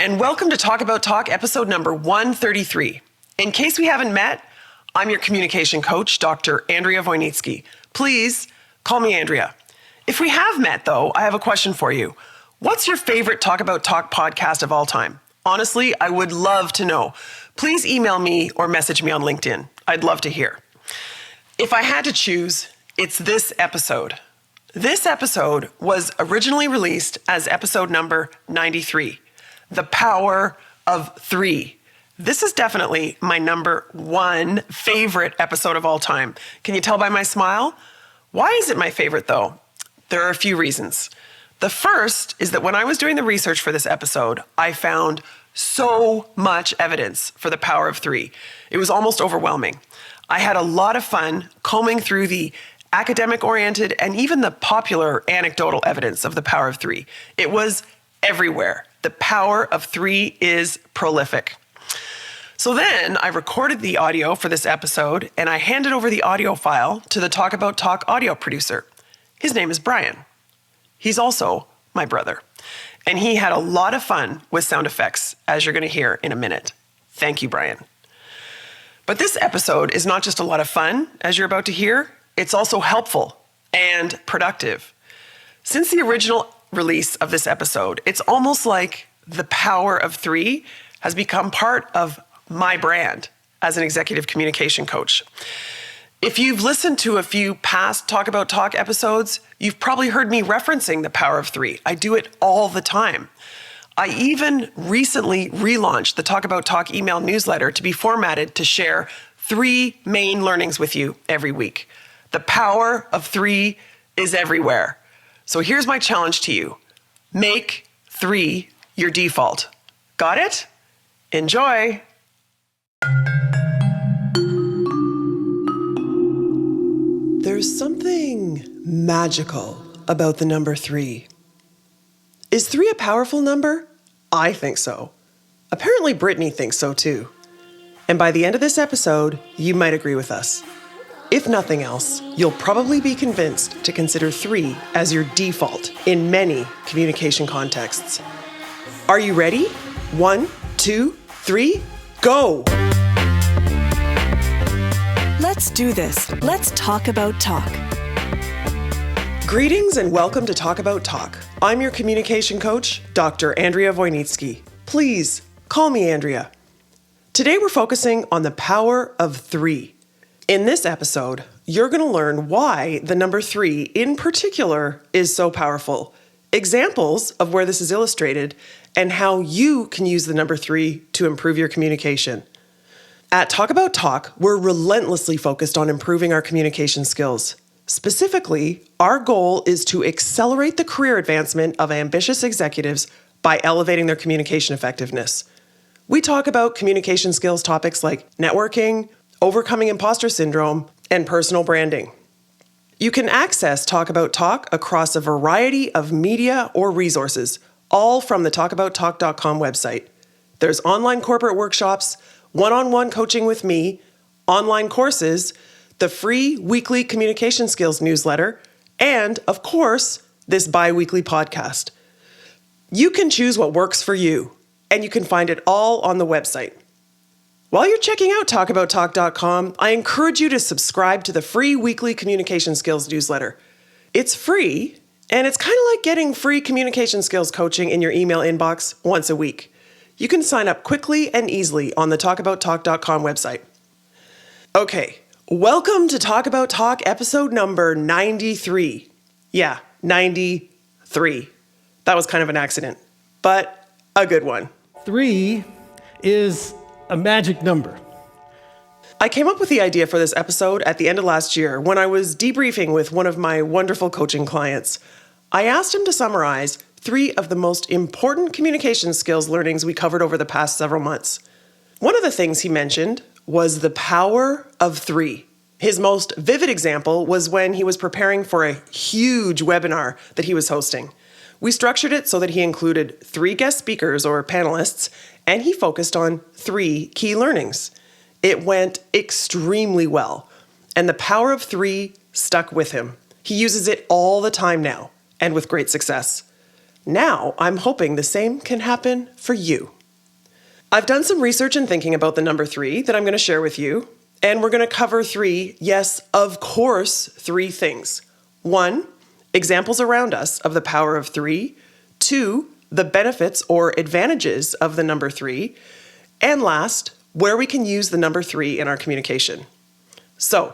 and welcome to Talk About Talk, episode number 133. In case we haven't met, I'm your communication coach, Dr. Andrea Wojnicki. Please call me Andrea. If we have met, though, I have a question for you. What's your favorite Talk About Talk podcast of all time? Honestly, I would love to know. Please email me or message me on LinkedIn. I'd love to hear. If I had to choose, it's this episode. This episode was originally released as episode number 93, The Power of 3. This is definitely my number one favorite episode of all time. Can you tell by my smile? Why is it my favorite, though? There are a few reasons. The first is that when I was doing the research for this episode, I found so much evidence for the power of 3. It was almost overwhelming. I had a lot of fun combing through the academic-oriented and even the popular anecdotal evidence of the power of 3. It was everywhere. The power of 3 is prolific. So then I recorded the audio for this episode and I handed over the audio file to the Talk About Talk audio producer. His name is Brian. He's also my brother. And he had a lot of fun with sound effects, as you're going to hear in a minute. Thank you, Brian. But this episode is not just a lot of fun, as you're about to hear. It's also helpful and productive. Since the original release of this episode, it's almost like the power of 3 has become part of my brand as an executive communication coach. If you've listened to a few past Talk About Talk episodes, you've probably heard me referencing the power of 3. I do it all the time. I even recently relaunched the Talk About Talk email newsletter to be formatted to share 3 main learnings with you every week. The power of 3 is everywhere. So here's my challenge to you. Make 3 your default. Got it? Enjoy. There's something magical about the number 3. Is 3 a powerful number? I think so. Apparently Brittany thinks so too. And by the end of this episode, you might agree with us. If nothing else, you'll probably be convinced to consider 3 as your default in many communication contexts. Are you ready? 1, 2, 3, go! Let's do this. Let's talk about talk. Greetings and welcome to Talk About Talk. I'm your communication coach, Dr. Andrea Wojnicki. Please call me Andrea. Today we're focusing on the power of 3. In this episode, you're going to learn why the number 3 in particular is so powerful, examples of where this is illustrated, and how you can use the number 3 to improve your communication. At Talk About Talk, we're relentlessly focused on improving our communication skills. Specifically, our goal is to accelerate the career advancement of ambitious executives by elevating their communication effectiveness. We talk about communication skills topics like networking, overcoming imposter syndrome, and personal branding. You can access Talk About Talk across a variety of media or resources, all from the talkabouttalk.com website. There's online corporate workshops, one-on-one coaching with me, online courses, the free weekly communication skills newsletter, and, of course, this bi-weekly podcast. You can choose what works for you, and you can find it all on the website. While you're checking out talkabouttalk.com, I encourage you to subscribe to the free weekly communication skills newsletter. It's free, and it's kind of like getting free communication skills coaching in your email inbox once a week. You can sign up quickly and easily on the talkabouttalk.com website. Okay, welcome to Talk About Talk episode number 93. Yeah, 93. That was kind of an accident, but a good one. 3 is a magic number. I came up with the idea for this episode at the end of last year when I was debriefing with one of my wonderful coaching clients. I asked him to summarize 3 of the most important communication skills learnings we covered over the past several months. One of the things he mentioned was the power of 3. His most vivid example was when he was preparing for a huge webinar that he was hosting. We structured it so that he included 3 guest speakers or panelists, and he focused on 3 key learnings. It went extremely well, and the power of 3 stuck with him. He uses it all the time now, and with great success. Now, I'm hoping the same can happen for you. I've done some research and thinking about the number 3 that I'm going to share with you, and we're going to cover 3, yes, of course, 3 things. 1, examples around us of the power of 3. 2, the benefits or advantages of the number 3. And last, where we can use the number 3 in our communication. So,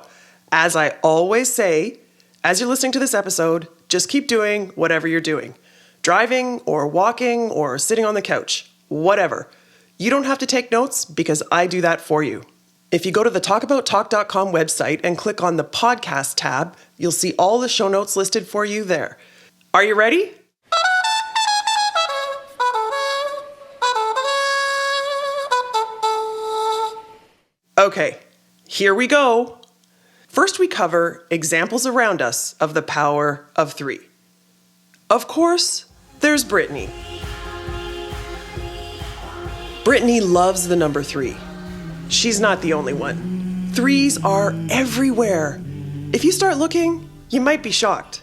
as I always say, as you're listening to this episode, just keep doing whatever you're doing. Driving or walking or sitting on the couch, whatever. You don't have to take notes because I do that for you. If you go to the talkabouttalk.com website and click on the podcast tab, you'll see all the show notes listed for you there. Are you ready? Okay, here we go. First, we cover examples around us of the power of 3. Of course, there's Brittany. Brittany loves the number 3. She's not the only one. 3s are everywhere. If you start looking, you might be shocked.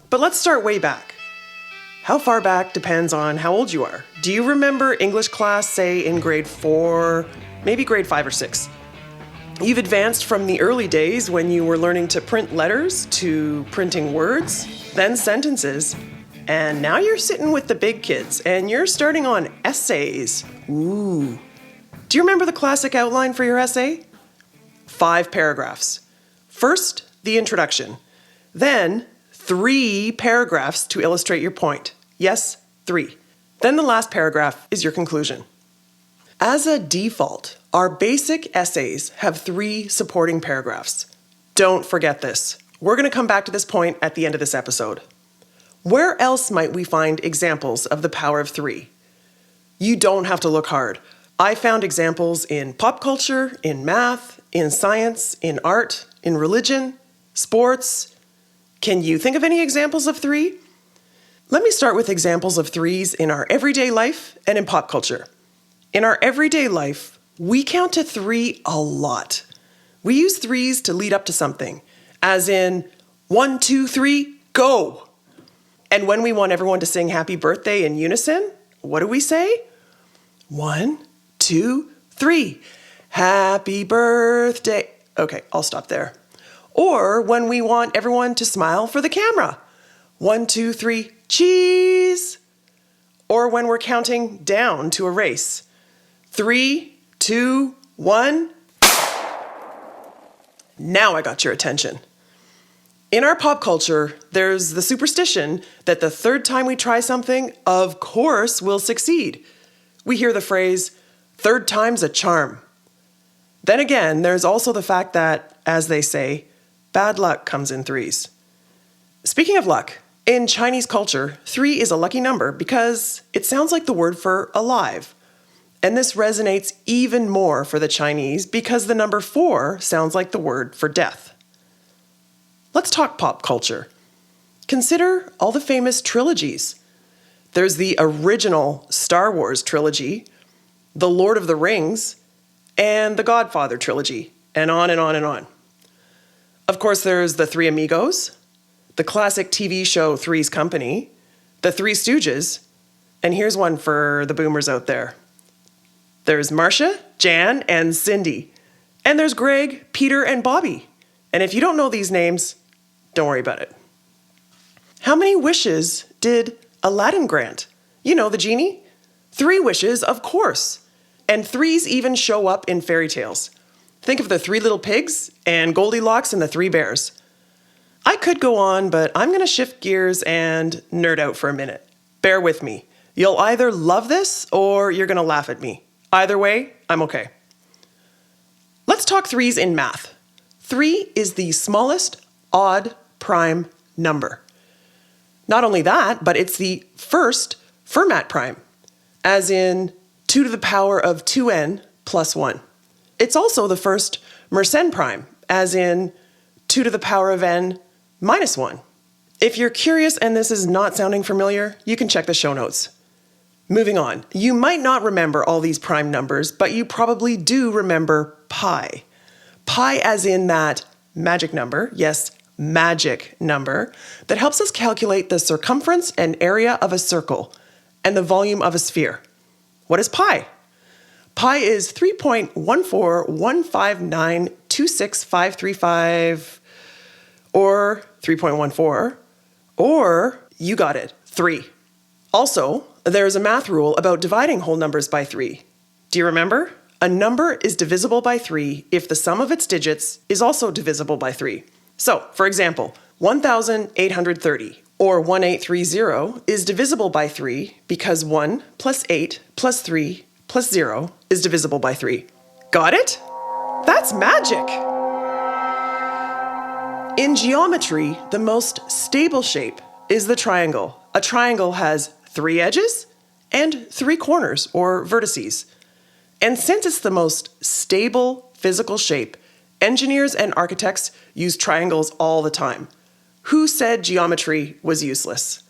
But let's start way back. How far back depends on how old you are. Do you remember English class, say, in grade 4, maybe grade 5 or 6? You've advanced from the early days when you were learning to print letters to printing words, then sentences, and now you're sitting with the big kids and you're starting on essays. Ooh. Do you remember the classic outline for your essay? 5 paragraphs. First, the introduction. Then, 3 paragraphs to illustrate your point. Yes, 3. Then the last paragraph is your conclusion. As a default, our basic essays have 3 supporting paragraphs. Don't forget this. We're going to come back to this point at the end of this episode. Where else might we find examples of the power of 3? You don't have to look hard. I found examples in pop culture, in math, in science, in art, in religion, sports. Can you think of any examples of 3? Let me start with examples of 3s in our everyday life and in pop culture. In our everyday life, we count to 3 a lot. We use 3s to lead up to something, as in 1, 2, 3, go. And when we want everyone to sing happy birthday in unison, what do we say? 1, 2, 3. Happy birthday. Okay, I'll stop there. Or when we want everyone to smile for the camera. 1, 2, 3, cheese. Or when we're counting down to a race. 3, 2, 1. Now I got your attention. In our pop culture, there's the superstition that the 3rd time we try something, of course, we'll succeed. We hear the phrase, 3rd time's a charm. Then again, there's also the fact that, as they say, bad luck comes in 3s. Speaking of luck, in Chinese culture, 3 is a lucky number because it sounds like the word for alive. And this resonates even more for the Chinese because the number 4 sounds like the word for death. Let's talk pop culture. Consider all the famous trilogies. There's the original Star Wars trilogy, the Lord of the Rings, and the Godfather trilogy, and on and on and on. Of course, there's the Three Amigos, the classic TV show Three's Company, the Three Stooges, and here's one for the boomers out there. There's Marcia, Jan, and Cindy. And there's Greg, Peter, and Bobby. And if you don't know these names, don't worry about it. How many wishes did Aladdin grant? You know, the genie? 3 wishes, of course. And 3s even show up in fairy tales. Think of the 3 little pigs and Goldilocks and the 3 bears. I could go on, but I'm going to shift gears and nerd out for a minute. Bear with me. You'll either love this or you're going to laugh at me. Either way, I'm okay. Let's talk 3s in math. 3 is the smallest odd prime number. Not only that, but it's the first Fermat prime, as in 2 to the power of 2n plus 1. It's also the first Mersenne prime, as in 2 to the power of n minus 1. If you're curious and this is not sounding familiar, you can check the show notes. Moving on, you might not remember all these prime numbers, but you probably do remember pi. Pi as in that magic number, yes, magic number that helps us calculate the circumference and area of a circle and the volume of a sphere. What is pi? Pi is 3.141592655, or 3.14, or you got it, 3. Also, there's a math rule about dividing whole numbers by 3. Do you remember? A number is divisible by 3 if the sum of its digits is also divisible by 3. So, for example, 1,830 or 1830 is divisible by 3 because 1 plus 8 plus 3 plus 0 is divisible by 3. Got it? That's magic! In geometry, the most stable shape is the triangle. A triangle has 3 edges and 3 corners or vertices. And since it's the most stable physical shape, engineers and architects use triangles all the time. Who said geometry was useless?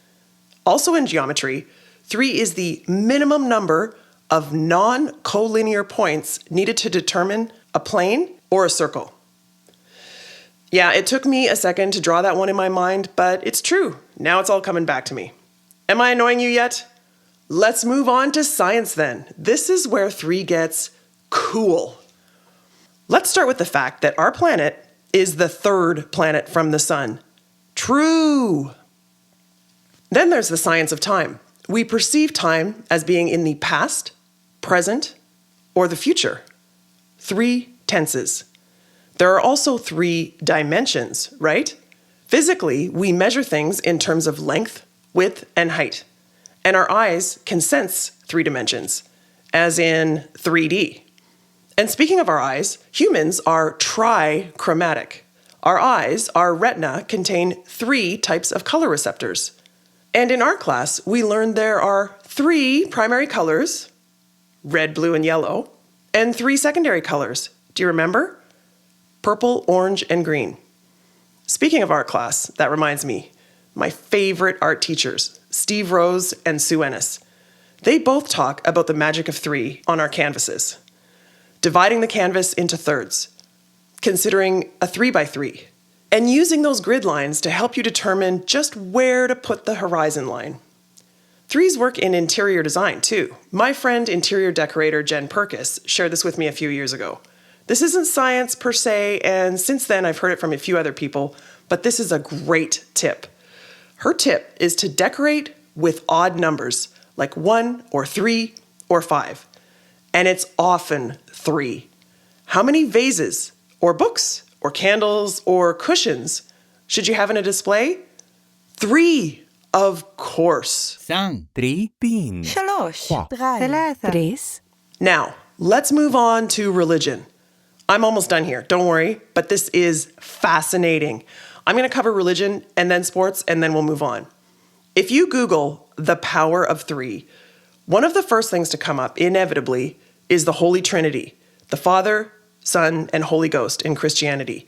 Also in geometry, 3 is the minimum number of non-collinear points needed to determine a plane or a circle. Yeah, it took me a second to draw that one in my mind, but it's true. Now it's all coming back to me. Am I annoying you yet? Let's move on to science then. This is where 3 gets cool. Let's start with the fact that our planet is the 3rd planet from the sun. True. Then there's the science of time. We perceive time as being in the past, present, or the future. 3 tenses. There are also 3 dimensions, right? Physically, we measure things in terms of length, width, and height. And our eyes can sense 3 dimensions, as in 3D. And speaking of our eyes, humans are trichromatic. Our eyes, our retina, contain 3 types of color receptors. And in art class, we learned there are 3 primary colors, red, blue, and yellow, and 3 secondary colors. Do you remember? Purple, orange, and green. Speaking of art class, that reminds me, my favorite art teachers, Steve Rose and Sue Ennis. They both talk about the magic of 3 on our canvases. Dividing the canvas into thirds, considering a 3x3, and using those grid lines to help you determine just where to put the horizon line. 3s work in interior design too. My friend interior decorator Jen Perkis shared this with me a few years ago. This isn't science per se, and since then I've heard it from a few other people, but this is a great tip. Her tip is to decorate with odd numbers, like 1 or 3 or 5. And it's often 3. How many vases or books or candles or cushions should you have in a display? 3, of course. 3 beans. 3. Now, let's move on to religion. I'm almost done here, don't worry, but this is fascinating. I'm going to cover religion and then sports, and then we'll move on. If you Google the power of 3, one of the first things to come up, inevitably, is the Holy Trinity, the Father, Son, and Holy Ghost in Christianity.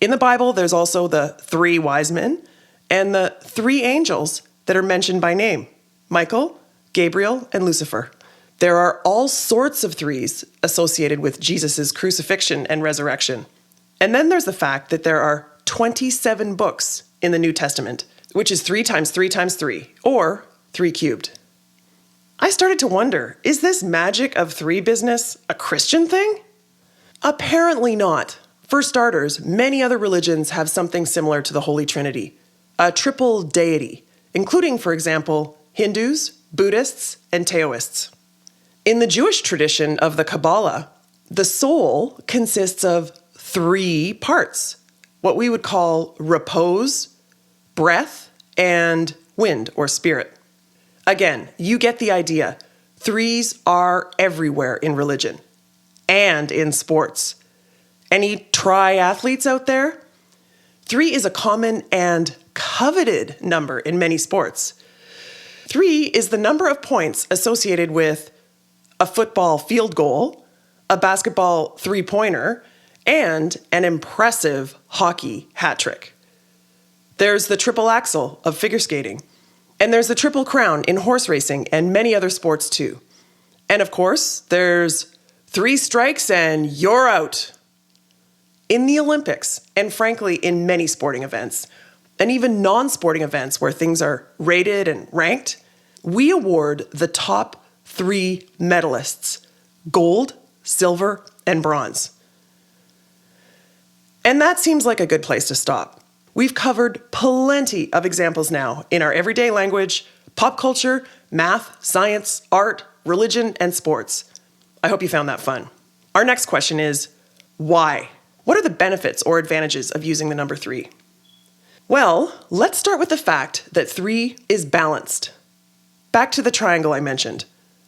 In the Bible, there's also the 3 wise men and the 3 angels that are mentioned by name, Michael, Gabriel, and Lucifer. There are all sorts of 3s associated with Jesus' crucifixion and resurrection. And then there's the fact that there are 27 books in the New Testament, which is 3 times 3 times 3, or 3 cubed. I started to wonder, is this magic of 3 business a Christian thing? Apparently not. For starters, many other religions have something similar to the Holy Trinity, a triple deity, including, for example, Hindus, Buddhists, and Taoists. In the Jewish tradition of the Kabbalah, the soul consists of 3 parts, what we would call repose, breath, and wind or spirit. Again, you get the idea. 3s are everywhere in religion and in sports. Any triathletes out there? 3 is a common and coveted number in many sports. 3 is the number of points associated with a football field goal, a basketball 3-pointer, and an impressive hockey hat trick. There's the triple axel of figure skating, and there's the triple crown in horse racing and many other sports too. And of course, there's 3 strikes and you're out. In the Olympics, and frankly, in many sporting events, and even non-sporting events where things are rated and ranked, we award the top 3 medalists: gold, silver, and bronze. And that seems like a good place to stop. We've covered plenty of examples now in our everyday language, pop culture, math, science, art, religion, and sports. I hope you found that fun. Our next question is, why? What are the benefits or advantages of using the number 3? Well, let's start with the fact that 3 is balanced. Back to the triangle I mentioned.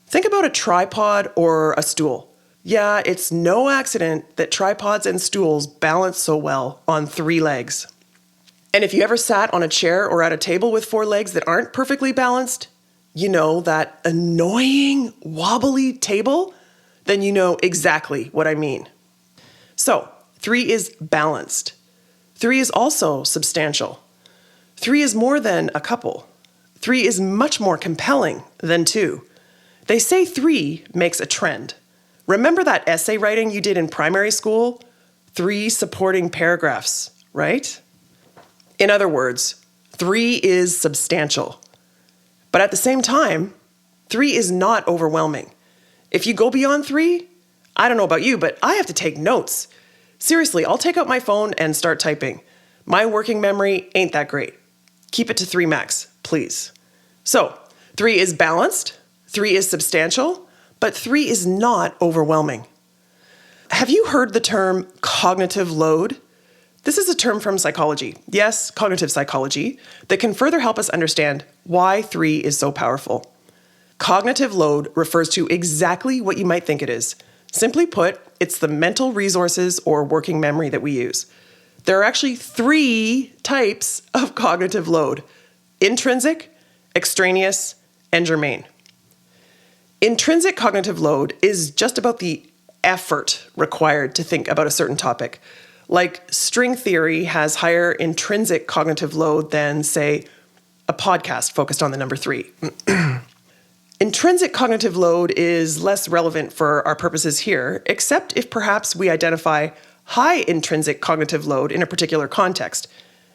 Think about a tripod or a stool. Yeah, it's no accident that tripods and stools balance so well on 3 legs. And if you ever sat on a chair or at a table with 4 legs that aren't perfectly balanced, you know, that annoying, wobbly table, then you know exactly what I mean. So, 3 is balanced. 3 is also substantial. 3 is more than a couple. 3 is much more compelling than 2. They say 3 makes a trend. Remember that essay writing you did in primary school? 3 supporting paragraphs, right? In other words, 3 is substantial. But at the same time, 3 is not overwhelming. If you go beyond 3, I don't know about you, but I have to take notes. Seriously, I'll take out my phone and start typing. My working memory ain't that great. Keep it to 3 max, please. So, 3 is balanced, 3 is substantial, but 3 is not overwhelming. Have you heard the term cognitive load? This is a term from psychology, yes, cognitive psychology, that can further help us understand why 3 is so powerful. Cognitive load refers to exactly what you might think it is. Simply put, it's the mental resources or working memory that we use. There are actually 3 types of cognitive load: intrinsic, extraneous, and germane. Intrinsic cognitive load is just about the effort required to think about a certain topic. Like string theory has higher intrinsic cognitive load than, say, a podcast focused on the number 3. Intrinsic cognitive load is less relevant for our purposes here, except if perhaps we identify high intrinsic cognitive load in a particular context,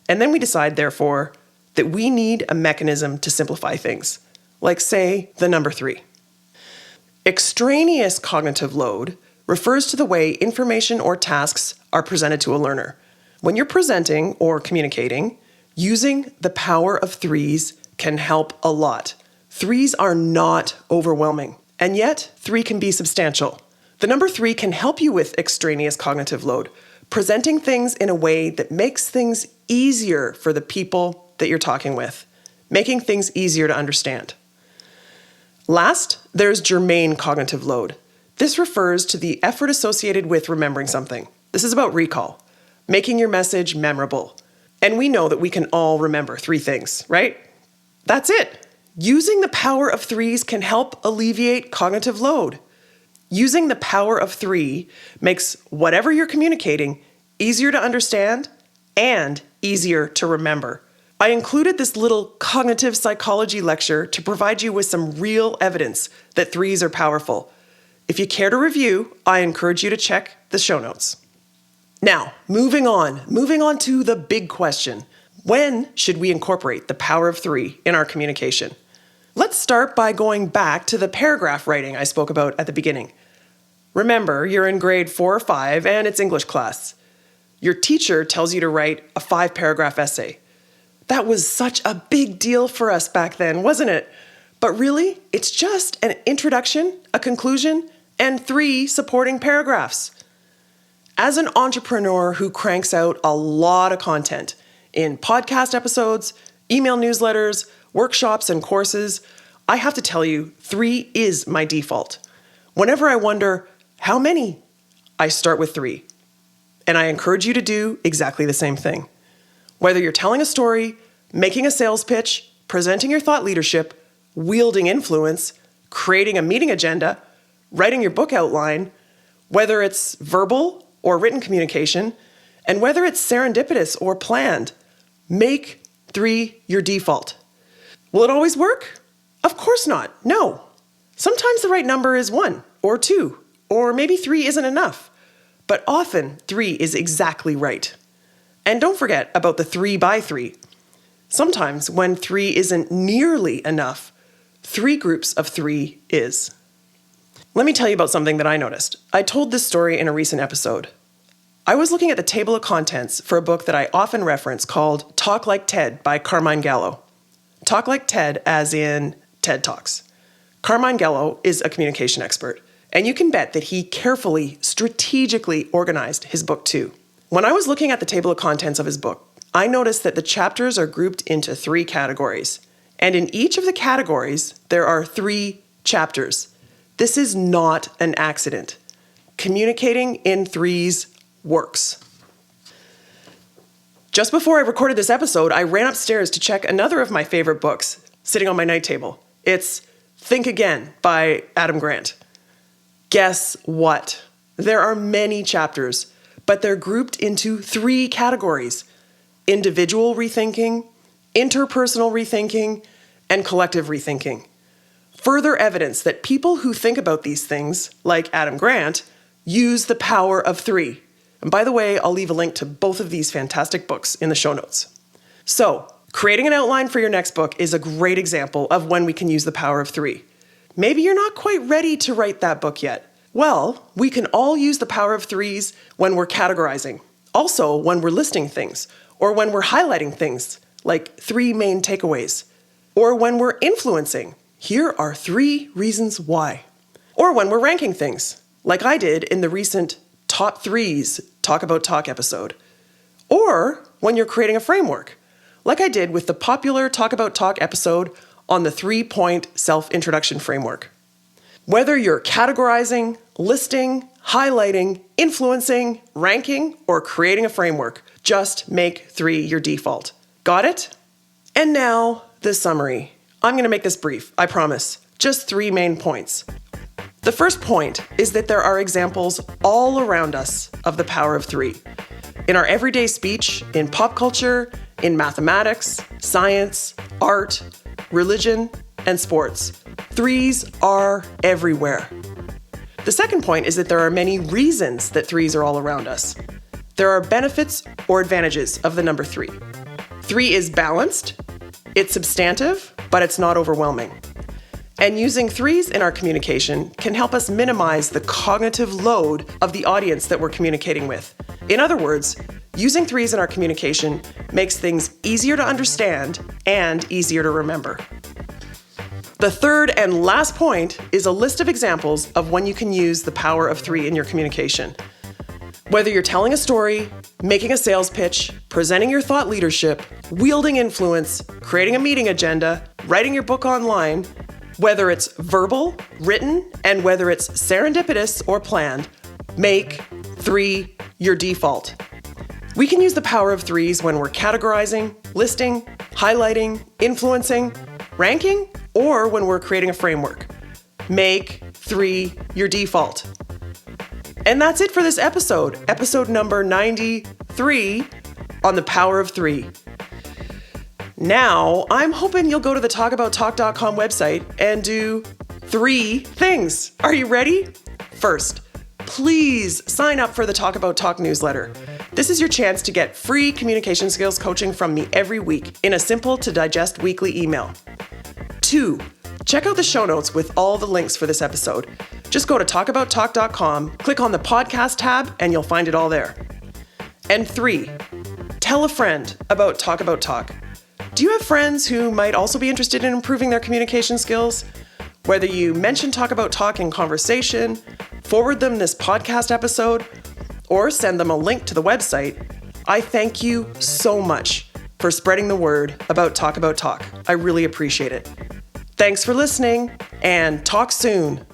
and then we decide, therefore, that we need a mechanism to simplify things, like, say, the number 3. Extraneous cognitive load refers to the way information or tasks are presented to a learner. When you're presenting or communicating, using the power of 3s can help a lot. 3s are not overwhelming, and yet 3 can be substantial. The number 3 can help you with extraneous cognitive load, presenting things in a way that makes things easier for the people that you're talking with, making things easier to understand. Last, there's germane cognitive load. This refers to the effort associated with remembering something. This is about recall, making your message memorable. And we know that we can all remember 3 things, right? That's it. Using the power of 3s can help alleviate cognitive load. Using the power of 3 makes whatever you're communicating easier to understand and easier to remember. I included this little cognitive psychology lecture to provide you with some real evidence that 3s are powerful. If you care to review, I encourage you to check the show notes. Now, moving on to the big question. When should we incorporate the power of 3 in our communication? Let's start by going back to the paragraph writing I spoke about at the beginning. Remember, you're in grade 4 or 5 and it's English class. Your teacher tells you to write a 5-paragraph essay. That was such a big deal for us back then, wasn't it? But really, it's just an introduction, a conclusion, and 3 supporting paragraphs. As an entrepreneur who cranks out a lot of content in podcast episodes, email newsletters, workshops, and courses, I have to tell you, 3 is my default. Whenever I wonder, how many? I start with 3. And I encourage you to do exactly the same thing. Whether you're telling a story, making a sales pitch, presenting your thought leadership, wielding influence, creating a meeting agenda, writing your book outline, whether it's verbal or written communication, and whether it's serendipitous or planned, make 3 your default. Will it always work? Of course not. No. Sometimes the right number is 1 or 2, or maybe 3 isn't enough. but often 3 is exactly right. And don't forget about the 3 by 3. Sometimes when 3 isn't nearly enough, 3 groups of 3 is. Let me tell you about something that I noticed. I told this story in a recent episode. I was looking at the table of contents for a book that I often reference called Talk Like Ted by Carmine Gallo. Talk Like Ted as in TED Talks. Carmine Gallo is a communication expert, and you can bet that he carefully, strategically organized his book too. When I was looking at the table of contents of his book, I noticed that the chapters are grouped into 3 categories. And in each of the categories, there are 3 chapters. This is not an accident. Communicating in 3s works. Just before I recorded this episode, I ran upstairs to check another of my favorite books sitting on my night table. It's Think Again by Adam Grant. Guess what? There are many chapters, but they're grouped into 3 categories: individual rethinking, interpersonal rethinking, and collective rethinking. Further evidence that people who think about these things, like Adam Grant, use the power of 3. And by the way, I'll leave a link to both of these fantastic books in the show notes. So, creating an outline for your next book is a great example of when we can use the power of 3. Maybe you're not quite ready to write that book yet. Well, we can all use the power of 3s when we're categorizing. Also, when we're listing things, or when we're highlighting things, like 3 main takeaways. Or when we're influencing, here are 3 reasons why. Or when we're ranking things, like I did in the recent Top 3s Talk About Talk episode. Or when you're creating a framework, like I did with the popular Talk About Talk episode on the 3-point self-introduction framework. Whether you're categorizing, listing, highlighting, influencing, ranking, or creating a framework, just make 3 your default. Got it? And now, the summary. I'm going to make this brief, I promise. Just 3 main points. The first point is that there are examples all around us of the power of 3. In our everyday speech, in pop culture, in mathematics, science, art, religion, and sports. 3s are everywhere. The second point is that there are many reasons that 3s are all around us. There are benefits or advantages of the number 3. 3 is balanced, it's substantive, but it's not overwhelming. And using 3s in our communication can help us minimize the cognitive load of the audience that we're communicating with. In other words, using 3s in our communication makes things easier to understand and easier to remember. The third and last point is a list of examples of when you can use the power of 3 in your communication. Whether you're telling a story, making a sales pitch, presenting your thought leadership, wielding influence, creating a meeting agenda, writing your book online, whether it's verbal, written, and whether it's serendipitous or planned, make 3 your default. We can use the power of 3s when we're categorizing, listing, highlighting, influencing, ranking, or when we're creating a framework. Make 3 your default. And that's it for this episode number 93 on the power of 3. Now, I'm hoping you'll go to the talkabouttalk.com website and do 3 things. Are you ready? First, please sign up for the Talk About Talk newsletter. This is your chance to get free communication skills coaching from me every week in a simple to digest weekly email. 2, check out the show notes with all the links for this episode. Just go to talkabouttalk.com, click on the podcast tab, and you'll find it all there. And 3, tell a friend about Talk About Talk. Do you have friends who might also be interested in improving their communication skills? Whether you mention Talk About Talk in conversation, forward them this podcast episode, or send them a link to the website, I thank you so much for spreading the word about Talk About Talk. I really appreciate it. Thanks for listening, and talk soon.